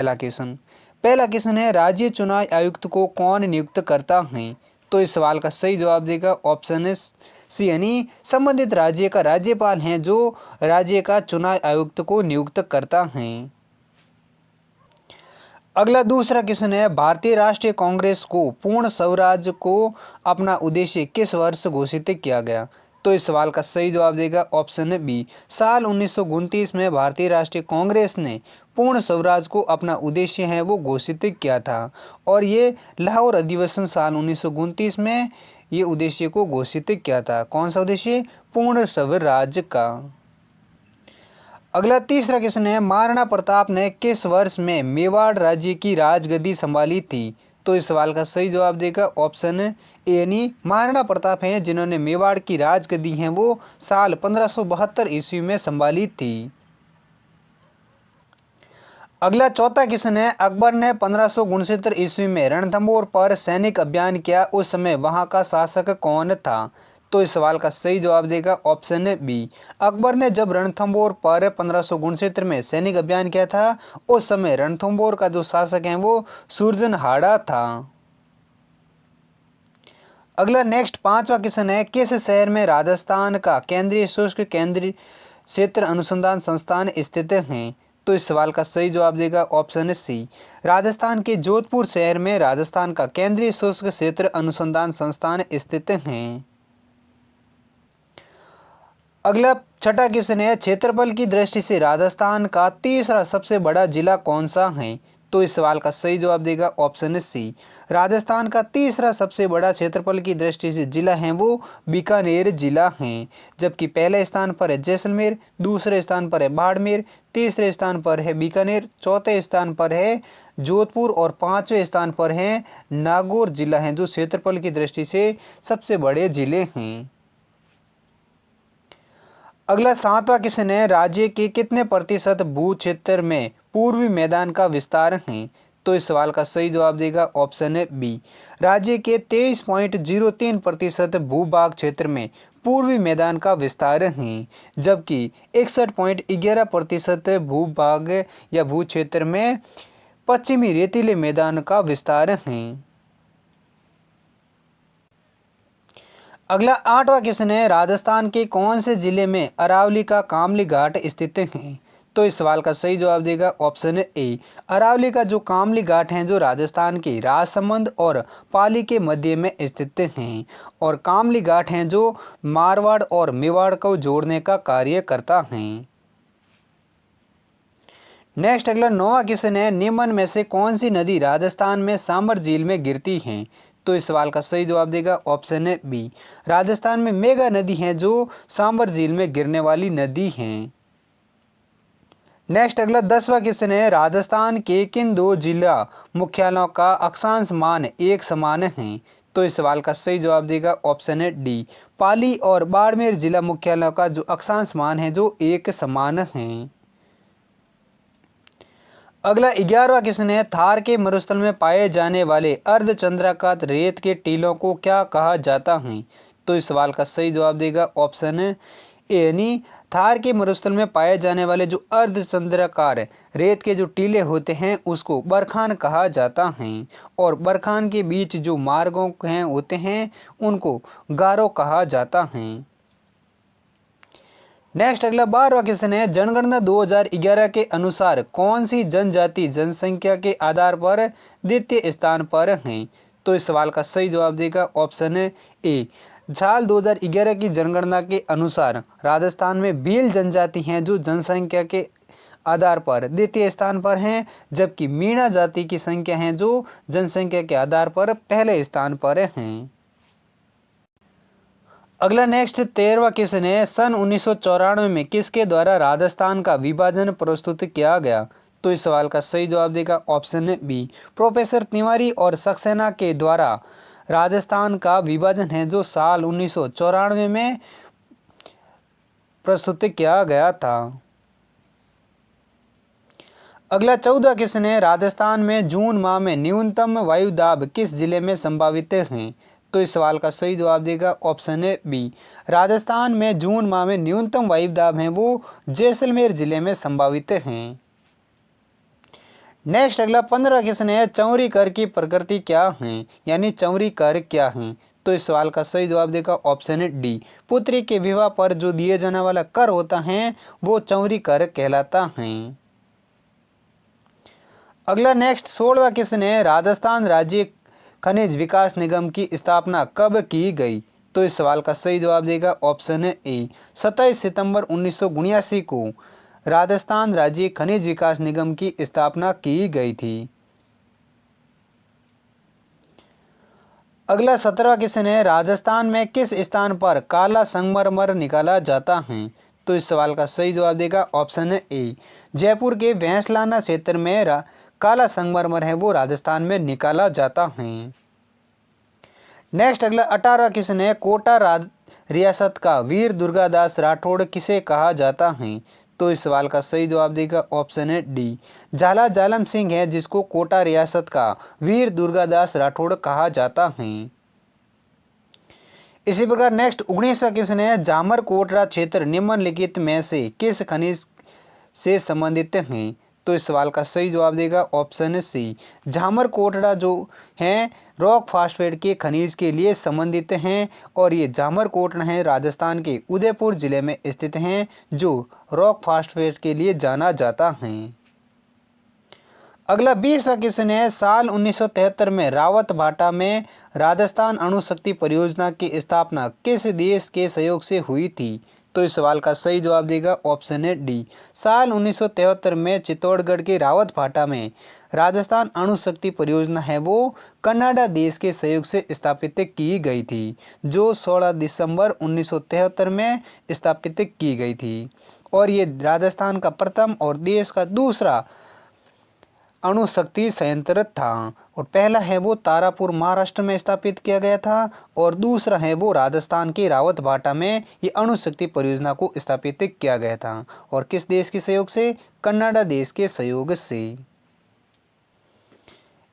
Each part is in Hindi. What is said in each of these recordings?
पहला क्वेश्चन है राज्य चुनाव आयुक्त को कौन नियुक्त करता है? तो इस सवाल का सही जवाब देगा ऑप्शन है सी, यानी संबंधित राज्य का राज्यपाल हैं जो राज्य का चुनाव आयुक्त को नियुक्त करता है। अगला दूसरा क्वेश्चन है भारतीय राष्ट्रीय कांग्रेस को पूर्ण स्वराज को अपना उद्देश्य किस वर्ष घोषित किया गया? तो इस सवाल का सही जवाब देगा ऑप्शन बी, साल 1929 में भारतीय राष्ट्रीय कांग्रेस ने पूर्ण स्वराज को अपना उद्देश्य है वो घोषित किया था और ये लाहौर अधिवेशन साल 1929 में ये उद्देश्य को घोषित किया था। कौन सा उद्देश्य? पूर्ण स्वराज का। अगला तीसरा क्वेश्चन है महाराणा प्रताप ने किस वर्ष में मेवाड़ राज्य की राजगद्दी संभाली थी? तो इस सवाल का सही जवाब देगा ऑप्शन ए, यानी महाराणा प्रताप हैं जिन्होंने मेवाड़ की राजगद्दी हैं वो साल 1572 ईस्वी में संभाली थी। अगला चौथा क्वेश्चन है अकबर ने 1569 ईस्वी में रणथंभौर पर सैनिक अभियान किया, उस समय वहां का शासक कौन था? तो इस सवाल का सही जवाब देगा ऑप्शन बी, अकबर ने जब रणथंभौर पर 1569 में सैनिक अभियान किया था उस समय रणथंभौर का जो शासक है वो सुरजनहाड़ा था। अगला नेक्स्ट पांचवा क्वेश्चन है किस शहर में राजस्थान का केंद्रीय शुष्क केंद्रीय क्षेत्र अनुसंधान संस्थान स्थित है? तो इस सवाल का सही जवाब देगा ऑप्शन सी, राजस्थान के जोधपुर शहर में राजस्थान का केंद्रीय शुष्क क्षेत्र अनुसंधान संस्थान स्थित है। अगला छठा क्वेश्चन है क्षेत्रफल की दृष्टि से राजस्थान का तीसरा सबसे बड़ा जिला कौन सा है? तो इस सवाल का सही जवाब देगा ऑप्शन सी, राजस्थान का तीसरा सबसे बड़ा क्षेत्रफल की दृष्टि से जिला है वो बीकानेर जिला है, जबकि पहले स्थान पर है जैसलमेर, दूसरे स्थान पर है बाड़मेर, तीसरे स्थान पर है बीकानेर, चौथे स्थान पर है जोधपुर और पांचवें स्थान पर है नागौर जिला है जो क्षेत्रफल की दृष्टि से सबसे बड़े जिले हैं। अगला सातवां क्वेश्चन है राज्य के कितने प्रतिशत भू क्षेत्र में पूर्वी मैदान का विस्तार है? तो इस सवाल का सही जवाब देगा ऑप्शन बी, राज्य के 23.03% भूभाग क्षेत्र में पूर्वी मैदान का विस्तार है, जबकि 61.11% भूभाग या भू क्षेत्र में पश्चिमी रेतीले मैदान का विस्तार है। अगला आठवां क्वेश्चन है राजस्थान के कौन से जिले में अरावली का कामली घाट स्थित है? तो इस सवाल का सही जवाब देगा ऑप्शन ए, अरावली का जो कामली घाट है जो राजस्थान के राजसमंद और पाली के मध्य में स्थित हैं और कामली घाट हैं जो मारवाड़ और मेवाड़ को जोड़ने का कार्य करता है। नेक्स्ट अगला नौवां क्वेश्चन है निम्न में से कौन सी नदी राजस्थान में सामर झील में गिरती है? तो इस सवाल का सही जवाब देगा ऑप्शन है बी, राजस्थान में मेघा नदी है जो सांबर झील में गिरने वाली नदी है। नेक्स्ट अगला 10वां क्वेश्चन है राजस्थान के किन दो जिला मुख्यालयों का अक्षांश मान एक समान है? तो इस सवाल का सही जवाब देगा ऑप्शन है डी, पाली और बाड़मेर जिला मुख्यालयों का जो अक्षांश मान है जो एक समान है। अगला 11वां क्वेश्चन है थार के मरुस्थल में पाए जाने वाले अर्धचंद्राकार रेत के टीलों को क्या कहा जाता है? तो इस सवाल का सही जवाब देगा ऑप्शन ए, यानी थार के मरुस्थल में पाए जाने वाले जो अर्धचंद्राकार रेत के जो टीले होते हैं उसको बरखान कहा जाता है और बरखान के बीच जो मार्गों हैं होते हैं उनको गारो कहा जाता है। नेक्स्ट अगला 12वां क्वेश्चन है जनगणना 2011 के अनुसार कौन सी जनजाति जनसंख्या के आधार पर द्वितीय स्थान पर है? तो इस सवाल का सही जवाब देगा ऑप्शन ए, साल 2011 की जनगणना के अनुसार राजस्थान में भील जनजाति हैं जो जनसंख्या के आधार पर द्वितीय स्थान पर हैं, जबकि मीणा जाति की संख्या है जो जनसंख्या के आधार पर पहले स्थान पर हैं। अगला नेक्स्ट 13वां क्वेश्चन है सन 1994 में किसके द्वारा राजस्थान का विभाजन प्रस्तुत किया गया? तो इस सवाल का सही जवाब देगा ऑप्शन बी, प्रोफेसर तिवारी और सक्सेना के द्वारा राजस्थान का विभाजन है जो साल 1994 में प्रस्तुत किया गया था। अगला 14वां क्वेश्चन है राजस्थान में जून माह में न्यूनतम वायुदाब किस जिले में संभावित है? तो इस सवाल का सही जवाब देगा ऑप्शन है बी, राजस्थान में जून माह में न्यूनतम वायुदाब हैं वो जैसलमेर जिले में संभावित हैं। नेक्स्ट अगला 15 क्वेश्चन है, चौरी कर की प्रकृति क्या है, यानी चौरी कर क्या है। तो इस सवाल का सही जवाब देगा ऑप्शन है डी, पुत्री के विवाह पर जो दिए जाने वाला कर होता है वो चौरी कर कहलाता है। अगला नेक्स्ट 16वां क्वेश्चन है, राजस्थान राज्य खनिज विकास निगम की स्थापना कब की गई। तो इस सवाल का सही जवाब देगा ऑप्शन है ए, 27 सितंबर 1979 को राजस्थान राज्य खनिज विकास निगम की स्थापना की गई थी। अगला 17वां क्वेश्चन है, राजस्थान में किस स्थान पर काला संगमरमर निकाला जाता है। तो इस सवाल का सही जवाब देगा ऑप्शन है ए, जयपुर के भैंसलाना क्षेत्र में काला संगमरमर है वो राजस्थान में निकाला जाता है। नेक्स्ट अगला 18वां क्वेश्चन है, कोटा रियासत का वीर दुर्गादास राठौड़ किसे कहा जाता है। तो इस सवाल का सही जवाब देगा ऑप्शन है डी, झाला जालम सिंह है जिसको कोटा रियासत का वीर दुर्गादास राठौड़ कहा जाता है। इसी प्रकार नेक्स्ट 19वां क्वेश्चन है, जामर कोटरा क्षेत्र निम्नलिखित में से किस खनिज से संबंधित हैं। तो इस सवाल का सही जवाब देगा ऑप्शन सी, झामर कोटड़ा जो हैं रॉक फास्फेट के खनिज के लिए संबंधित हैं और ये झामर कोटड़ा हैं राजस्थान के उदयपुर जिले में स्थित हैं जो रॉक फास्फेट के लिए जाना जाता है। अगला 20वां क्वेश्चन है, साल 1973 में रावत भाटा में राजस्थान अणुशक्ति परियोजना की स्थापना किस देश के सहयोग से हुई थी। तो इस सवाल का सही जवाब देगा ऑप्शन है डी, साल 1973 में चित्तौड़गढ़ के रावत भाटा में राजस्थान अणुशक्ति परियोजना है वो कनाडा देश के सहयोग से स्थापित की गई थी जो 16 दिसंबर 1973 में स्थापित की गई थी और ये राजस्थान का प्रथम और देश का दूसरा अणुशक्ति संयंत्र था और पहला है वो तारापुर महाराष्ट्र में स्थापित किया गया था और दूसरा है वो राजस्थान के रावत भाटा में ये अणुशक्ति परियोजना को स्थापित किया गया था और किस देश के सहयोग से, कनाडा देश के सहयोग से।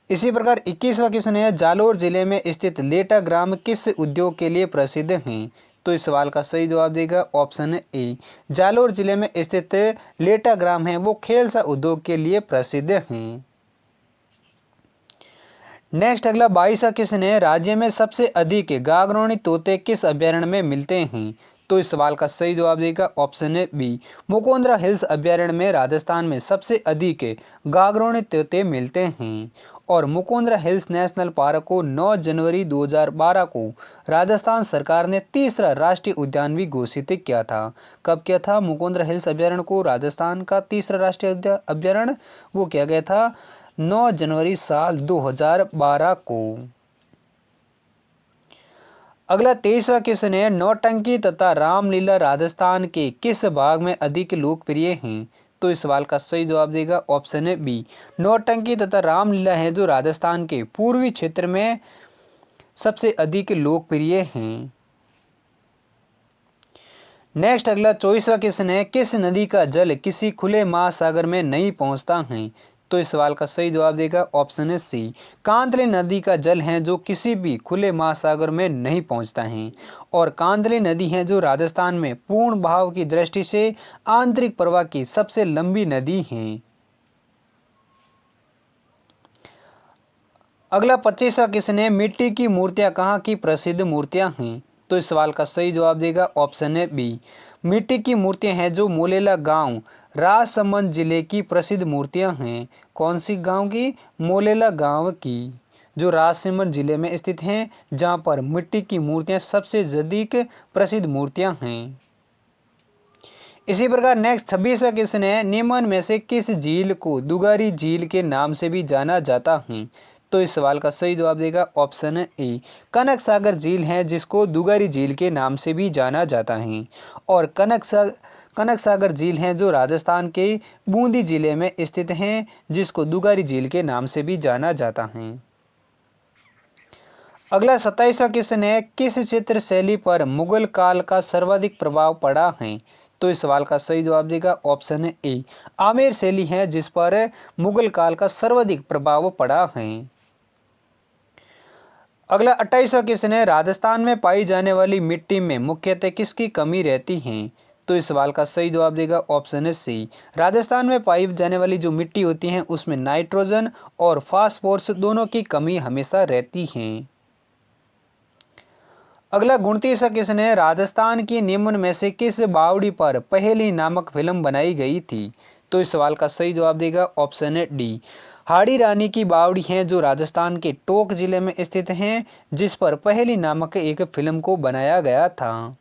इसी प्रकार 21वां क्वेश्चन है, जालोर जिले में स्थित लेटा ग्राम किस उद्योग के लिए प्रसिद्ध हैं। तो इस सवाल का सही जवाब देगा ऑप्शन ए, जालोर जिले में स्थित लेटा ग्राम है वो खेलसा उद्योग के लिए प्रसिद्ध हैं। नेक्स्ट अगला 22वां क्वेश्चन है, राज्य में सबसे अधिक गागरोनी तोते किस अभ्यारण्य में मिलते हैं। तो इस सवाल का सही जवाब देगा ऑप्शन है बी, मुकुंदरा हिल्स अभ्यारण्य में राजस्थान में सबसे अधिक गागरोनी तोते मिलते हैं और मुकुंदरा हिल्स नेशनल पार्क को 9 जनवरी 2012 को राजस्थान सरकार ने तीसरा राष्ट्रीय उद्यान भी घोषित किया था। कब किया था मुकुंदरा हिल्स अभ्यारण्य को राजस्थान का तीसरा राष्ट्रीय अभ्यारण्य, वो किया गया था 9 जनवरी साल 2012 को। अगला 23वां क्वेश्चन है, नौटंकी तथा रामलीला राजस्थान के किस भाग में अधिक लोकप्रिय हैं। तो इस सवाल का सही जवाब देगा ऑप्शन है बी, नौटंकी तथा रामलीला है जो राजस्थान के पूर्वी क्षेत्र में सबसे अधिक लोकप्रिय हैं। नेक्स्ट अगला 24वां क्वेश्चन है, किस नदी का जल किसी खुले महासागर में नहीं पहुंचता है। तो इस सवाल का सही जवाब देगा ऑप्शन है सी, कांदली नदी का जल है जो किसी भी खुले महासागर में नहीं पहुंचता है और कांदली नदी है जो राजस्थान में पूर्ण बहाव की दृष्टि से आंतरिक प्रवाह की सबसे लंबी नदी है। अगला 25वां क्वेश्चन है, मिट्टी की मूर्तियां कहाँ की प्रसिद्ध मूर्तियां हैं। तो इस सवाल का सही जवाब देगा ऑप्शन है बी, मिट्टी की मूर्तियां हैं जो मोलेला गांव राजसमंद जिले की प्रसिद्ध मूर्तियां हैं। कौन सी गांव की, मोलेला गांव की जो राजसमंद जिले में स्थित हैं जहां पर मिट्टी की मूर्तियां सबसे अधिक प्रसिद्ध मूर्तियां हैं। इसी प्रकार नेक्स्ट 26वां क्वेश्चन है, निम्न में से किस झील को दुगारी झील के नाम से भी जाना जाता है। तो इस सवाल का सही जवाब देगा ऑप्शन ए, कनक सागर झील है जिसको दुगारी झील के नाम से भी जाना जाता है और कनक सागर झील है जो राजस्थान के बूंदी जिले में स्थित हैं जिसको दुगारी झील के नाम से भी जाना जाता है। अगला 27वां क्वेश्चन है, किस चित्र शैली पर मुगल काल का सर्वाधिक प्रभाव पड़ा है। तो इस सवाल का सही जवाब देगा ऑप्शन है ए, आमेर शैली है जिस पर मुगल काल का सर्वाधिक प्रभाव पड़ा है। अगला 28वां क्वेश्चन है, राजस्थान में पाई जाने वाली मिट्टी में मुख्यतः किसकी कमी रहती है। तो इस सवाल का सही जवाब देगा ऑप्शन है सी। राजस्थान में पाई जाने वाली जो मिट्टी होती है उसमें नाइट्रोजन और फास्फोरस दोनों की कमी हमेशा रहती है। अगला 29वां क्वेश्चन है, राजस्थान की निम्न में से किस बावड़ी पर पहेली नामक फिल्म बनाई गई थी? तो इस सवाल का सही जवाब देगा ऑप्शन है डी। हाड़ी रानी की बावड़ी है जो राजस्थान के टोंक जिले में स्थित है, जिस पर पहेली नामक एक फिल्म को बनाया गया था।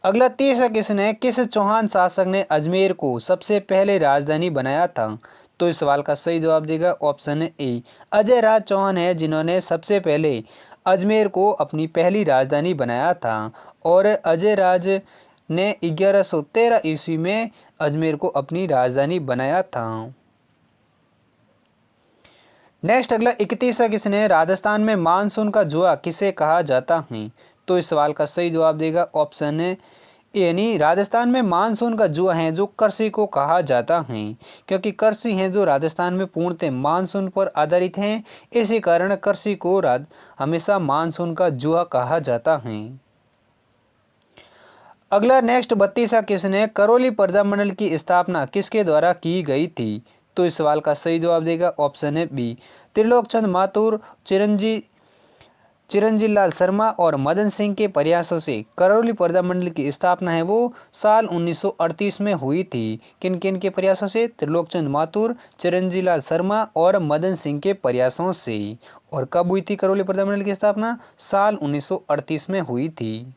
अगला 30वां क्वेश्चन है, किस चौहान शासक ने अजमेर को सबसे पहले राजधानी बनाया था? तो इस सवाल का सही जवाब देगा ऑप्शन है ए। अजय राज चौहान है जिन्होंने सबसे पहले अजमेर को अपनी पहली राजधानी बनाया था और अजय राज ने 1113 ईस्वी में अजमेर को अपनी राजधानी बनाया था। नेक्स्ट अगला 31वां क्वेश्चन है, राजस्थान में मानसून का जुआ किसे कहा जाता है? तो इस सवाल का सही जवाब देगा ऑप्शन है यानी राजस्थान में मानसून का जुआ है जो कृषि को कहा जाता है, क्योंकि कृषि है जो राजस्थान में पूर्णतः मानसून पर आधारित है, इसी कारण कृषि को हमेशा मानसून का जुआ कहा जाता है। अगला नेक्स्ट 32वां क्वेश्चन है, करौली प्रजामंडल की स्थापना किसके द्वारा की गई थी? तो इस सवाल का सही जवाब देगा ऑप्शन है बी। त्रिलोकचंद माथुर, चिरंजी लाल शर्मा और मदन सिंह के प्रयासों से करौली प्रजामंडल की स्थापना है वो साल 1938 में हुई थी। किन किन के प्रयासों से? त्रिलोकचंद माथुर, चिरंजी लाल शर्मा और मदन सिंह के प्रयासों से। और कब हुई थी करौली प्रजामंडल की स्थापना? साल 1938 में हुई थी।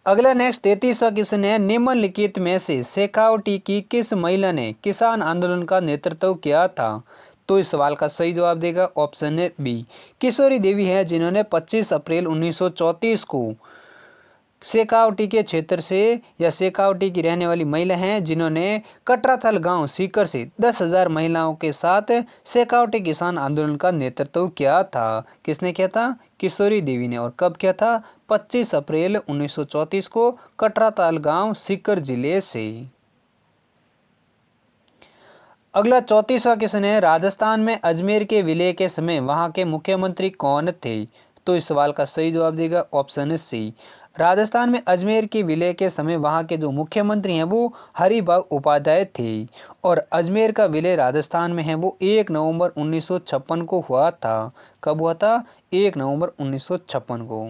अगला नेक्स्ट 33वां क्वेश्चन है, निम्नलिखित में से शेखावटी की किस महिला ने किसान आंदोलन का नेतृत्व किया था? तो इस सवाल का सही जवाब देगा ऑप्शन है बी। किशोरी देवी है जिन्होंने 25 अप्रैल 1934 को शेखावटी के क्षेत्र से या शेखावटी की रहने वाली महिला हैं जिन्होंने कटराथल गांव सीकर से 10,000 महिलाओं के साथ शेखावटी किसान आंदोलन का नेतृत्व किया था। किसने किया था? किशोरी देवी ने। और कब किया था? 25 अप्रैल 1934 को कटराथल गांव सीकर जिले से। अगला 34वां क्वेश्चन है, राजस्थान में अजमेर के विलय के समय वहां के मुख्यमंत्री कौन थे? तो इस सवाल का सही जवाब देगा ऑप्शन है सी। राजस्थान में अजमेर के विलय के समय वहां के जो मुख्यमंत्री हैं वो हरिभाऊ उपाध्याय थे और अजमेर का विलय राजस्थान में है वो 1 नवंबर 1956 को हुआ था। कब हुआ था? 1 नवंबर 1956 को।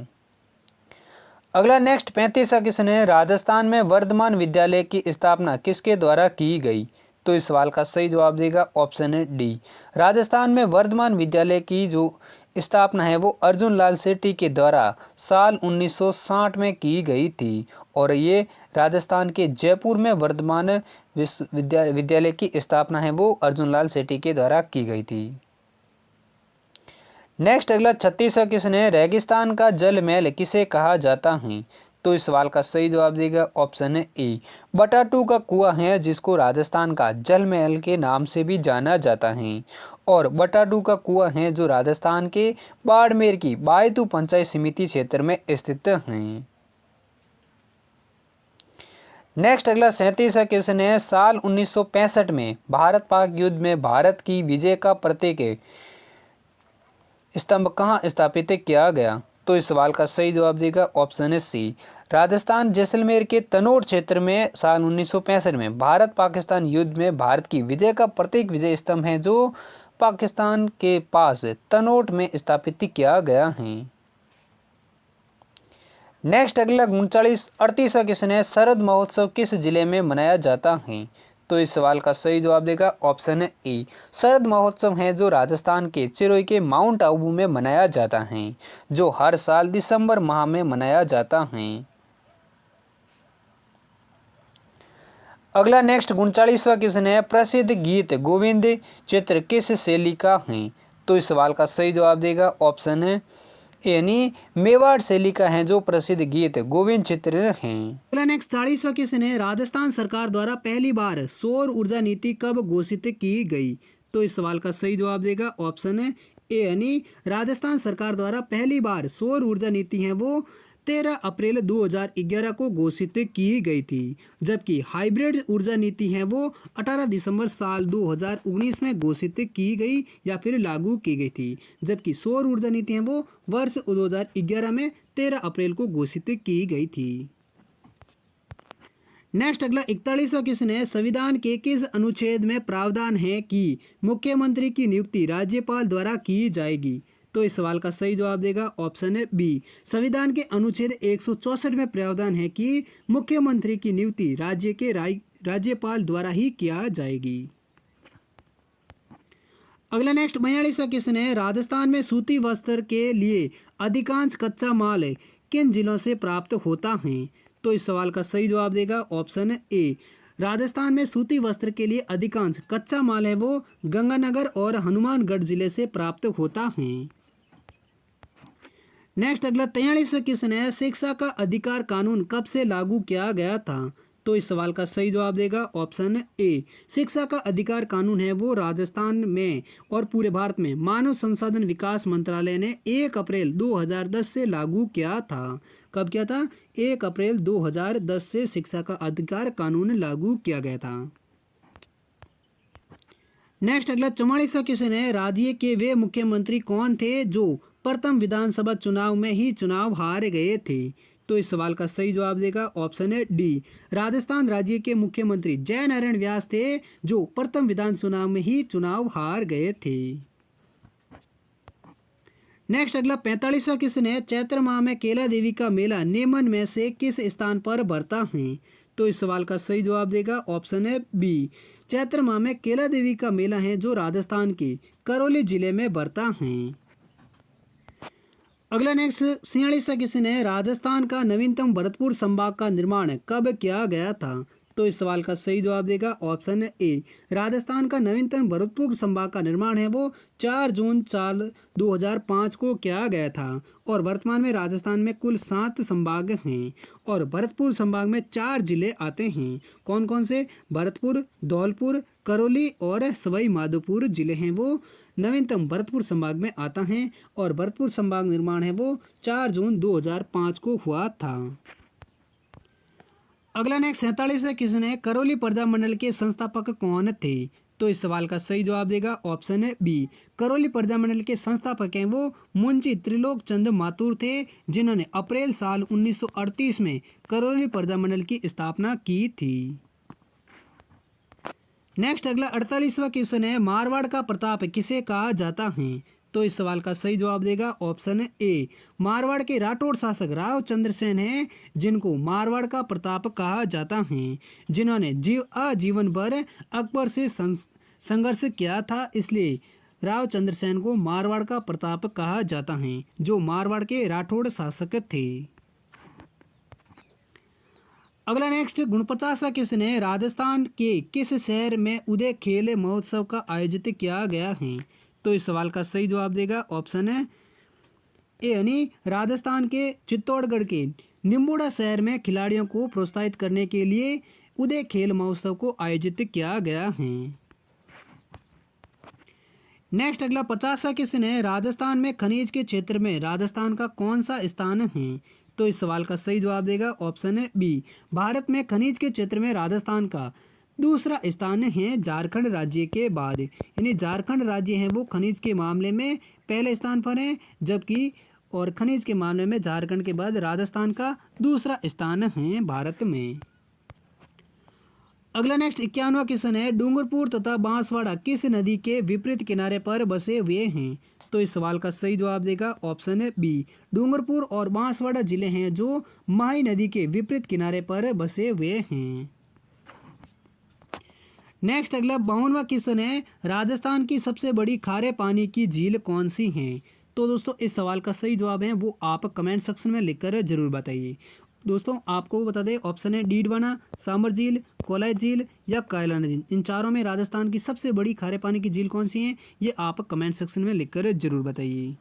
अगला नेक्स्ट 35वां क्वेश्चन है, राजस्थान में वर्धमान विद्यालय की स्थापना किसके द्वारा की गई? तो इस सवाल का सही जवाब देगा ऑप्शन है डी। राजस्थान में वर्धमान विद्यालय की जो स्थापना है वो अर्जुन लाल सेठी के द्वारा साल 1960 में की गई थी और ये राजस्थान के जयपुर में वर्धमान विद्यालय की स्थापना है वो अर्जुन लाल सेठी के द्वारा की गई थी। नेक्स्ट अगला 36वां क्वेश्चन है, रेगिस्तान का जल महल किसे कहा जाता है? तो इस सवाल का सही जवाब देगा ऑप्शन है ए। बटाटू का कुआं है जिसको राजस्थान का जल महल के नाम से भी जाना जाता है और बटाटू का कुआं है जो राजस्थान के बाड़मेर की बायतू पंचायत समिति क्षेत्र में स्थित है। नेक्स्ट अगला 37वां क्वेश्चन है, साल 1965 में भारत पाक युद्ध में भारत की विजय का प्रतीक स्तंभ कहाँ स्थापित किया गया? तो इस सवाल का सही जवाब देगा ऑप्शन है सी। राजस्थान जैसलमेर के तनोट क्षेत्र में साल 1965 में भारत पाकिस्तान युद्ध में भारत की विजय का प्रतीक विजय स्तंभ है जो पाकिस्तान के पास तनोट में स्थापित किया गया है। नेक्स्ट अगला 38वां क्वेश्चन है, शरद महोत्सव किस जिले में मनाया जाता है? तो इस सवाल का सही जवाब देगा ऑप्शन है ए। शरद महोत्सव है जो राजस्थान के चिरोई के माउंट आबू में मनाया जाता है जो हर साल दिसंबर माह में मनाया जाता है। अगला नेक्स्ट 39वां क्वेश्चन है, प्रसिद्ध गीत गोविंद चित्र किस शैली का है? तो इस सवाल का सही जवाब देगा ऑप्शन है यानी मेवाड़ शैली का है जो प्रसिद्ध गीत गोविंद चित्र हैं। अगला नेक्स्ट 40वां क्वेश्चन है, राजस्थान सरकार द्वारा पहली बार सौर ऊर्जा नीति कब घोषित की गई? तो इस सवाल का सही जवाब देगा ऑप्शन है ए यानी राजस्थान सरकार द्वारा पहली बार सौर ऊर्जा नीति है वो 13 अप्रैल 2011 को घोषित की गई थी, जबकि हाइब्रिड ऊर्जा नीति है वो 18 दिसंबर साल 2019 में घोषित की गई या फिर लागू की गई थी, जबकि सौर ऊर्जा नीति है वो वर्ष 2011 में 13 अप्रैल को घोषित की गई थी। नेक्स्ट अगला 41वां क्वेश्चन है, संविधान के किस अनुच्छेद में प्रावधान है कि मुख्यमंत्री की नियुक्ति राज्यपाल द्वारा की जाएगी? तो इस सवाल का सही जवाब देगा ऑप्शन है बी। संविधान के अनुच्छेद 164 में प्रावधान है कि मुख्यमंत्री की नियुक्ति राज्य के राज्यपाल द्वारा ही किया जाएगी। अगला नेक्स्ट 42वां क्वेश्चन है, राजस्थान में सूती वस्त्र के लिए अधिकांश कच्चा माल किन जिलों से प्राप्त होता है? तो इस सवाल का सही जवाब देगा ऑप्शन ए। राजस्थान में सूती वस्त्र के लिए अधिकांश कच्चा माल है वो गंगानगर और हनुमानगढ़ जिले से प्राप्त होता है। नेक्स्ट अगला 43वां क्वेश्चन है, शिक्षा का अधिकार कानून कब से लागू किया गया था? तो इस सवाल का सही जवाब देगा ऑप्शन ए। शिक्षा का अधिकार कानून है वो राजस्थान में और पूरे भारत में मानव संसाधन विकास मंत्रालय ने 1 अप्रैल 2010 से लागू किया था। कब किया था? 1 अप्रैल 2010 से शिक्षा का अधिकार कानून लागू किया गया था। नेक्स्ट अगला 44वां क्वेश्चन है, राज्य के वे मुख्यमंत्री कौन थे जो प्रथम विधानसभा चुनाव में ही चुनाव हार गए थे? तो इस सवाल का सही जवाब देगा ऑप्शन है डी। राजस्थान राज्य के मुख्यमंत्री जयनारायण व्यास थे जो प्रथम विधान चुनाव में ही चुनाव हार गए थे। नेक्स्ट अगला 45वां क्वेश्चन है, चैत्र माह में केला देवी का मेला निम्न में से किस स्थान पर भरता है? तो इस सवाल का सही जवाब देगा ऑप्शन है बी। चैत्र माह में केला देवी का मेला है जो राजस्थान के करौली जिले में भरता है। अगला नेक्स्ट 46वां क्वेश्चन है, राजस्थान का नवीनतम भरतपुर संभाग का निर्माण कब किया गया था? तो इस सवाल का सही जवाब देगा ऑप्शन ए। राजस्थान का नवीनतम भरतपुर संभाग का निर्माण है वो 4 जून साल 2005 को किया गया था और वर्तमान में राजस्थान में कुल 7 संभाग हैं और भरतपुर संभाग में 4 जिले आते हैं। कौन कौन से? भरतपुर, धौलपुर, करौली और सवाई माधोपुर जिले हैं वो नवीनतम भरतपुर संभाग में आता है और भरतपुर संभाग निर्माण है वो 4 जून 2005 को हुआ था। अगला नेक्स्ट 47वां क्वेश्चन है, करौली प्रजा मंडल के संस्थापक कौन थे? तो इस सवाल का सही जवाब देगा ऑप्शन है बी। करौली प्रजा मंडल के संस्थापक हैं वो मुंशी त्रिलोक चंद माथुर थे जिन्होंने अप्रैल साल 1938 में करौली प्रजा मंडल की स्थापना की थी। नेक्स्ट अगला 48वां क्वेश्चन है, मारवाड़ का प्रताप किसे कहा जाता है? तो इस सवाल का सही जवाब देगा ऑप्शन ए। मारवाड़ के राठौड़ शासक राव चंद्रसेन हैं जिनको मारवाड़ का प्रताप कहा जाता है, जिन्होंने आजीवन भर अकबर से संघर्ष किया था, इसलिए राव चंद्रसेन को मारवाड़ का प्रताप कहा जाता है जो मारवाड़ के राठौड़ शासक थे। अगला नेक्स्ट 49वां क्वेश्चन है, राजस्थान के किस शहर में उदय खेल महोत्सव का आयोजित किया गया है? तो इस सवाल का सही जवाब देगा ऑप्शन है ए यानी राजस्थान के चित्तौड़गढ़ के निम्बूडा शहर में खिलाड़ियों को प्रोत्साहित करने के लिए उदय खेल महोत्सव को आयोजित किया गया है। नेक्स्ट अगला 50वां क्वेश्चन है, राजस्थान में खनिज के क्षेत्र में राजस्थान का कौन सा स्थान है? तो इस सवाल का सही जवाब देगा ऑप्शन है बी। भारत में खनिज के क्षेत्र में राजस्थान का दूसरा स्थान है झारखंड राज्य के बाद, यानी झारखंड राज्य है वो खनिज के मामले में पहले स्थान पर है, जबकि और खनिज के मामले में झारखंड के बाद राजस्थान का दूसरा स्थान है भारत में। अगला नेक्स्ट 51वां क्वेश्चन है, डूंगरपुर तथा बांसवाड़ा किस नदी के विपरीत किनारे पर बसे हुए हैं? तो इस सवाल का सही जवाब देगा ऑप्शन है बी। डूंगरपुर और बांसवाड़ा जिले हैं जो माही नदी के विपरीत किनारे पर बसे हुए हैं। नेक्स्ट अगला 52वां क्वेश्चन है, राजस्थान की सबसे बड़ी खारे पानी की झील कौन सी है? तो दोस्तों इस सवाल का सही जवाब है वो आप कमेंट सेक्शन में लिखकर जरूर बताइए। दोस्तों आपको बता दें ऑप्शन है डीडवाना, सामर झील, कोलाई झील या कायलाना झील, इन चारों में राजस्थान की सबसे बड़ी खारे पानी की झील कौन सी है ये आप कमेंट सेक्शन में लिखकर जरूर बताइए।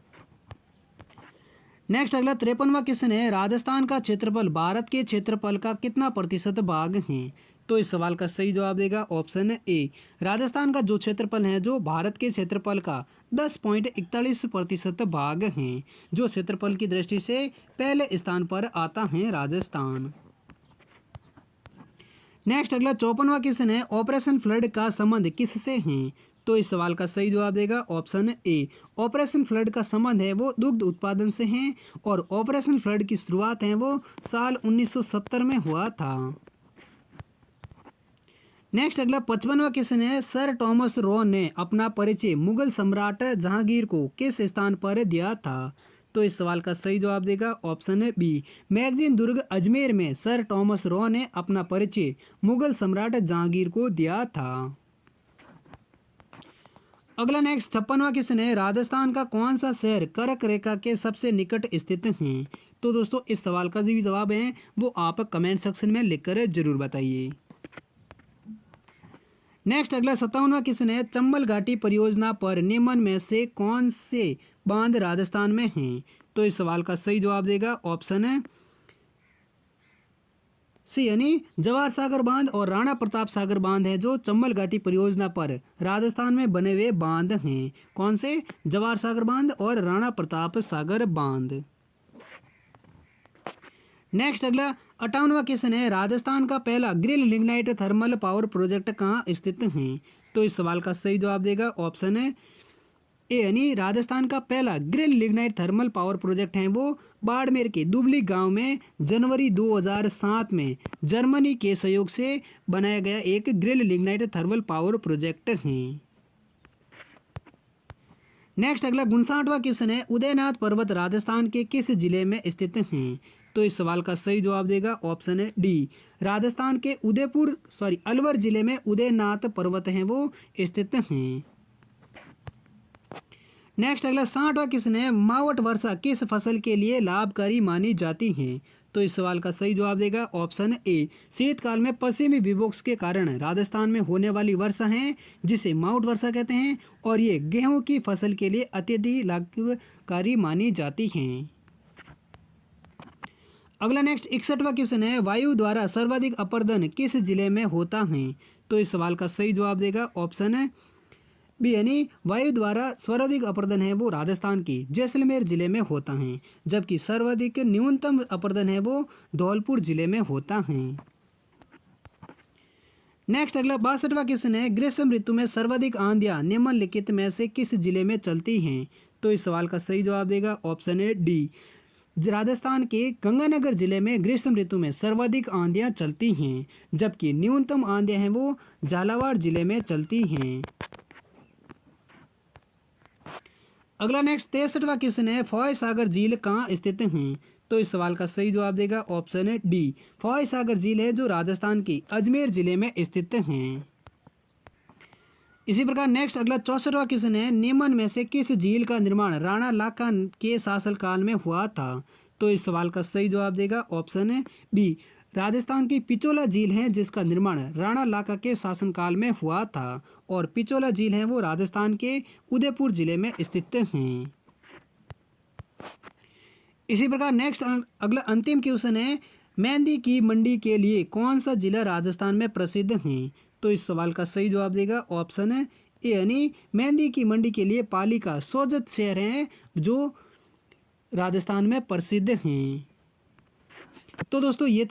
नेक्स्ट अगला 53वां क्वेश्चन है, राजस्थान का क्षेत्रफल भारत के क्षेत्रफल का कितना प्रतिशत भाग है? तो इस सवाल का सही जवाब देगा ऑप्शन ए। राजस्थान का जो क्षेत्रफल है जो भारत के क्षेत्रफल का 10.41% भाग है, जो क्षेत्रफल की दृष्टि से पहले स्थान पर आता है राजस्थान। नेक्स्ट अगला 54वां क्वेश्चन है, ऑपरेशन फ्लड का संबंध किससे है? तो इस सवाल का सही जवाब देगा ऑप्शन ए। ऑपरेशन फ्लड का संबंध है वो दुग्ध उत्पादन से है और ऑपरेशन फ्लड की शुरुआत है वो साल 1970 में हुआ था। नेक्स्ट अगला 55वां क्वेश्चन है, सर टॉमस रो ने अपना परिचय मुगल सम्राट जहांगीर को किस स्थान पर दिया था? तो इस सवाल का सही जवाब देगा option B. Magazine Durg Ajmer में सर टॉमस रो ने अपना परिचय मुगल सम्राट जहांगीर को दिया था। अगला नेक्स्ट 56वां क्वेश्चन है, राजस्थान का कौन सा शहर कर्क रेखा के सबसे निकट स्थित है? तो दोस्तों इस सवाल का जो भी जवाब है वो आप कमेंट सेक्शन में लिखकर जरूर बताइए। नेक्स्ट अगला 57वां क्वेश्चन है, चंबल घाटी परियोजना पर निम्न में से कौन से बांध राजस्थान में हैं? तो इस सवाल का सही जवाब देगा ऑप्शन है सी यानी जवाहर सागर बांध और राणा प्रताप सागर बांध है जो चंबल घाटी परियोजना पर राजस्थान में बने हुए बांध हैं। कौन से? जवाहर सागर बांध और राणा प्रताप सागर बांध। नेक्स्ट अगला 58वां क्वेश्चन है, राजस्थान का पहला grill lignite thermal power project कहाँ स्थित है? तो इस सवाल का सही जवाब देगा ऑप्शन है ए यानी राजस्थान का पहला grill lignite thermal power project है वो बाड़मेर के दुबली गांव में जनवरी 2007 में जर्मनी के सहयोग से बनाया गया एक grill lignite thermal power project है। नेक्स्ट अगला 59वां क्वेश्चन है, उदयनाथ पर्वत राजस्थान के किस जिले में स्थित हैं? तो इस सवाल का सही जवाब देगा ऑप्शन है डी। राजस्थान के अलवर जिले में उदयनाथ पर्वत हैं वो स्थित हैं। नेक्स्ट अगला 60वां क्वेश्चन है, मावट वर्षा किस फसल के लिए लाभकारी मानी जाती है? तो इस सवाल का सही जवाब देगा ऑप्शन ए। शीतकाल में पश्चिमी विक्षोभ के कारण राजस्थान में होने वाली वर्षा है जिसे मावट वर्षा कहते हैं और ये गेहूं की फसल के लिए अत्यधिक लाभकारी मानी जाती हैं। अगला नेक्स्ट 61वां क्वेश्चन है, वायु द्वारा सर्वाधिक अपरदन किस जिले में होता है? तो इस सवाल का सही जवाब देगा ऑप्शन है बी यानी वायु द्वारा सर्वाधिक अपरदन है वो राजस्थान के जैसलमेर जिले में होता है जबकि सर्वाधिक न्यूनतम अपरदन है वो धौलपुर जिले में होता है। नेक्स्ट अगला 62वां क्वेश्चन है, ग्रीष्म ऋतु में सर्वाधिक आंधियां निम्नलिखित में से किस जिले में चलती हैं? तो इस सवाल का सही जवाब देगा ऑप्शन है डी। राजस्थान के गंगानगर जिले में ग्रीष्म ऋतु में सर्वाधिक आंधियां चलती हैं जबकि न्यूनतम आंधियां हैं वो झालावाड़ जिले में चलती हैं। अगला नेक्स्ट 63वां क्वेश्चन है, फॉय सागर झील कहाँ स्थित हैं? तो इस सवाल का सही जवाब देगा ऑप्शन है डी। फॉय सागर झील है जो राजस्थान के अजमेर जिले में स्थित हैं। इसी प्रकार नेक्स्ट अगला 64वां क्वेश्चन है, निम्न में से किस झील का निर्माण राणा लाखा के शासनकाल में हुआ था? तो इस सवाल का सही जवाब देगा ऑप्शन है बी। राजस्थान की पिचोला झील है जिसका निर्माण राणा लाखा के शासनकाल में हुआ था और पिचोला झील है वो राजस्थान के उदयपुर जिले में स्थित हैं। इसी प्रकार नेक्स्ट अगला अंतिम क्वेश्चन है, मेहंदी की मंडी के लिए कौन सा जिला राजस्थान में प्रसिद्ध है? तो इस सवाल का सही जवाब देगा ऑप्शन है ए यानी मेहंदी की मंडी के लिए पाली का सोजत शहर है जो राजस्थान में प्रसिद्ध हैं। तो दोस्तों ये